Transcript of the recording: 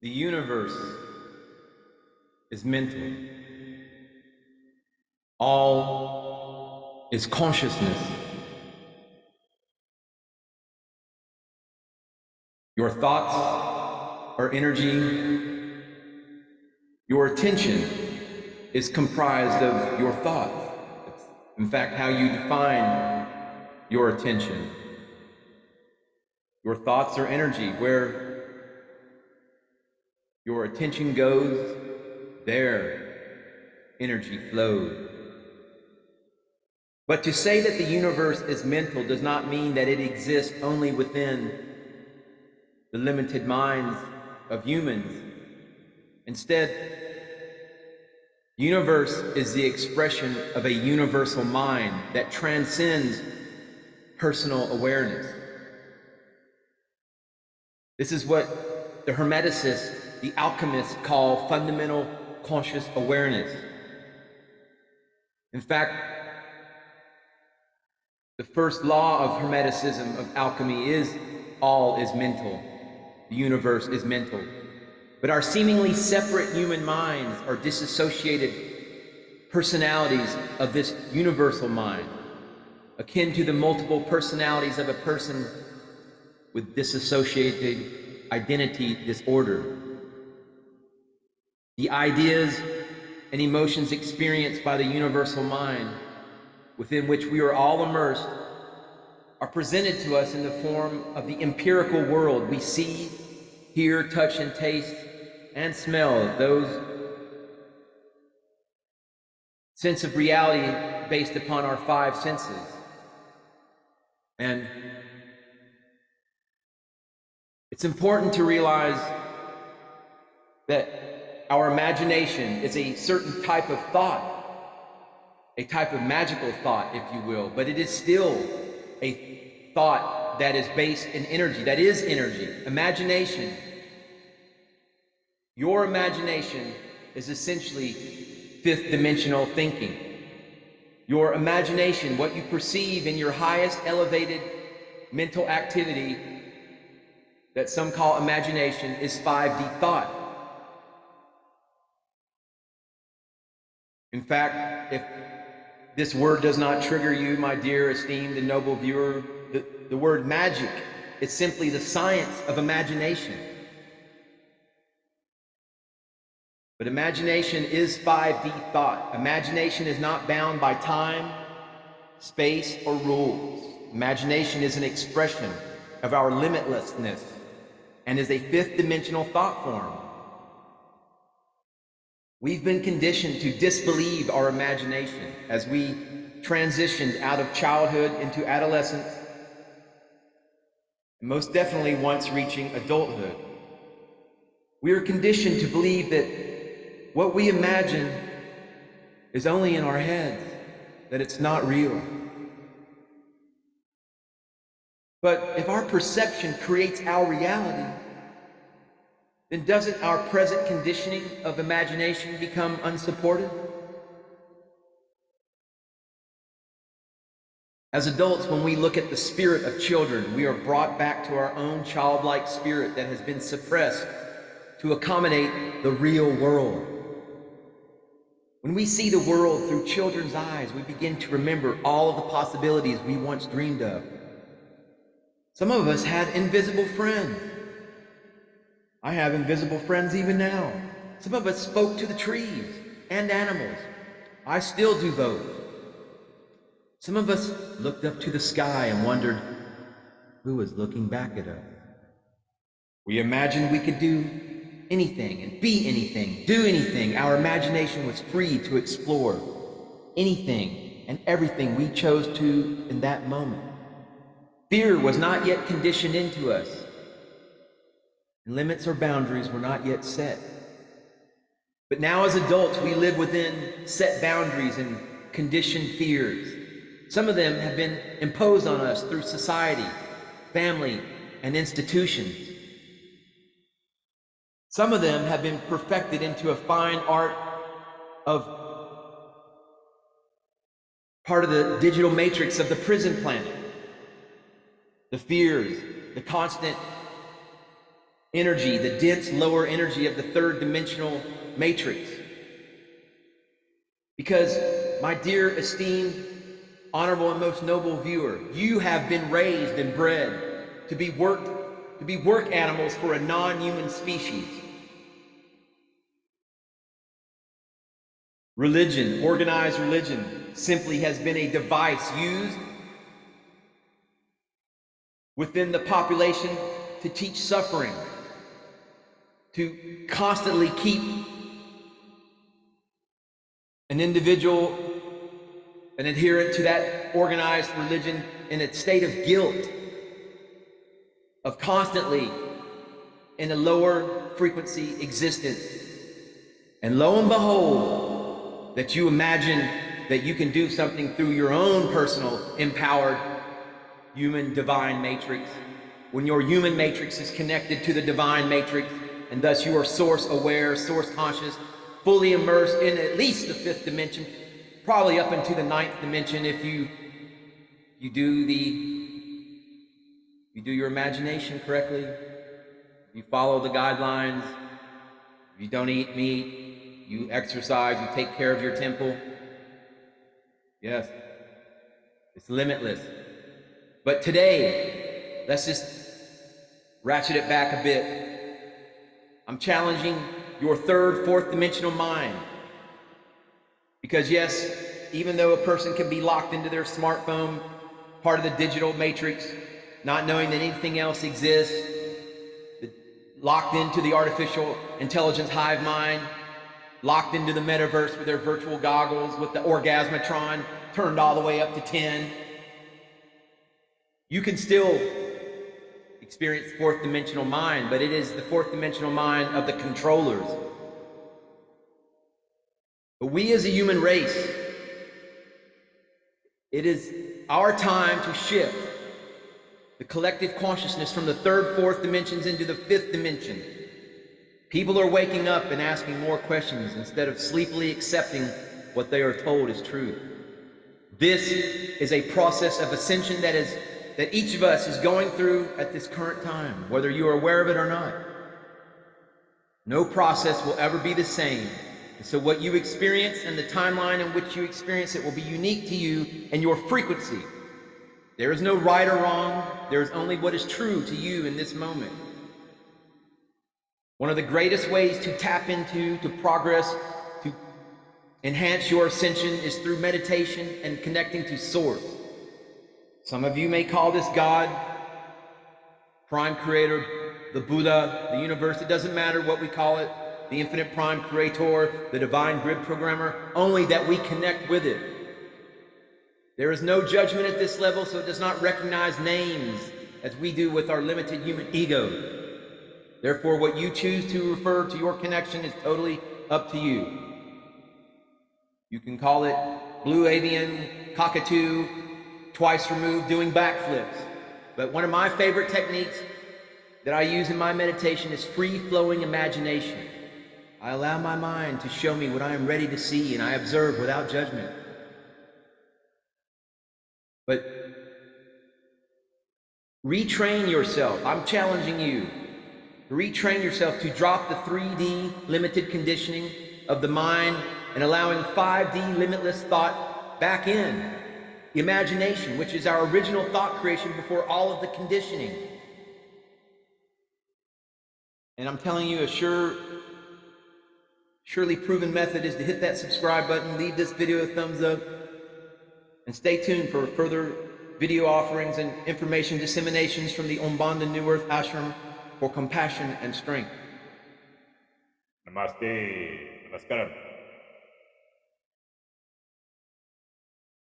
The universe is mental. All is consciousness. Your thoughts are energy. Your attention is comprised of your thoughts. It's, in fact, how you define your attention. Your thoughts are energy. Where your attention goes, there energy flows. But to say that the universe is mental does not mean that it exists only within the limited minds of humans. Instead, the universe is the expression of a universal mind that transcends personal awareness. This is what the Hermeticists, the alchemists, call fundamental conscious awareness. In fact, the first law of Hermeticism, of alchemy, is all is mental. The universe is mental. But our seemingly separate human minds are disassociated personalities of this universal mind, akin to the multiple personalities of a person with dissociated identity disorder. The ideas and emotions experienced by the universal mind, within which we are all immersed, are presented to us in the form of the empirical world we see, hear, touch, and taste, and smell. Those sense of reality based upon our five senses. And it's important to realize that our imagination is a certain type of thought, a type of magical thought, if you will, but it is still a thought that is based in energy, that is energy. Imagination, your imagination is essentially fifth dimensional thinking. Your imagination, what you perceive in your highest elevated mental activity that some call imagination, is 5D thought. In fact, if this word does not trigger you, my dear, esteemed, and noble viewer, the word magic is simply the science of imagination. But imagination is 5D thought. Imagination is not bound by time, space, or rules. Imagination is an expression of our limitlessness and is a fifth dimensional thought form. We've been conditioned to disbelieve our imagination as we transitioned out of childhood into adolescence, and most definitely once reaching adulthood. We are conditioned to believe that what we imagine is only in our heads, that it's not real. But if our perception creates our reality, then doesn't our present conditioning of imagination become unsupported? As adults, when we look at the spirit of children, we are brought back to our own childlike spirit that has been suppressed to accommodate the real world. When we see the world through children's eyes, we begin to remember all of the possibilities we once dreamed of. Some of us had invisible friends. I have invisible friends even now. Some of us spoke to the trees and animals. I still do both. Some of us looked up to the sky and wondered who was looking back at us. We imagined we could do anything and be anything, do anything. Our imagination was free to explore anything and everything we chose to in that moment. Fear was not yet conditioned into us, and limits or boundaries were not yet set. But now as adults, we live within set boundaries and conditioned fears. Some of them have been imposed on us through society, family, and institutions. Some of them have been perfected into a fine art of part of the digital matrix of the prison planet. the fears, the constant energy, the dense lower energy of the third dimensional matrix. Because, my dear, esteemed, honorable, and most noble viewer, you have been raised and bred to be work animals for a non-human species. Religion, organized religion, simply has been a device used within the population to teach suffering, to constantly keep an individual, an adherent to that organized religion, in a state of guilt, of constantly in a lower frequency existence. And lo and behold, that you imagine that you can do something through your own personal, empowered, human divine matrix, when your human matrix is connected to the divine matrix, and thus you are source aware, source conscious, fully immersed in at least the fifth dimension, probably up into the ninth dimension if you do your imagination correctly, you follow the guidelines, you don't eat meat, you exercise, you take care of your temple. Yes, it's limitless. But today, let's just ratchet it back a bit. I'm challenging your third, fourth dimensional mind. Because yes, even though a person can be locked into their smartphone, part of the digital matrix, not knowing that anything else exists, locked into the artificial intelligence hive mind, locked into the metaverse with their virtual goggles, with the orgasmatron turned all the way up to 10, you can still experience fourth dimensional mind, but it is the fourth dimensional mind of the controllers. But we as a human race, it is our time to shift the collective consciousness from the third, fourth dimensions into the fifth dimension. People are waking up and asking more questions instead of sleepily accepting what they are told is true. This is a process of ascension that each of us is going through at this current time, whether you are aware of it or not. No process will ever be the same. And so what you experience and the timeline in which you experience it will be unique to you and your frequency. There is no right or wrong. There is only what is true to you in this moment. One of the greatest ways to tap into, to progress, to enhance your ascension is through meditation and connecting to Source. Some of you may call this God, Prime Creator, the Buddha, the universe. It doesn't matter what we call it. The Infinite Prime Creator, the Divine Grid Programmer, only that we connect with it. There is no judgment at this level, so it does not recognize names as we do with our limited human ego. Therefore, what you choose to refer to your connection is totally up to you. You can call it blue avian, cockatoo, twice removed, doing backflips. But one of my favorite techniques that I use in my meditation is free-flowing imagination. I allow my mind to show me what I am ready to see, and I observe without judgment. But retrain yourself. I'm challenging you. Retrain yourself to drop the 3D limited conditioning of the mind and allowing 5D limitless thought back in. The imagination, which is our original thought creation before all of the conditioning. And I'm telling you, a surely proven method is to hit that subscribe button, leave this video a thumbs up, and stay tuned for further video offerings and information disseminations from the Aumbonda New Earth Ashram for compassion and strength. Namaste. Namaskaram.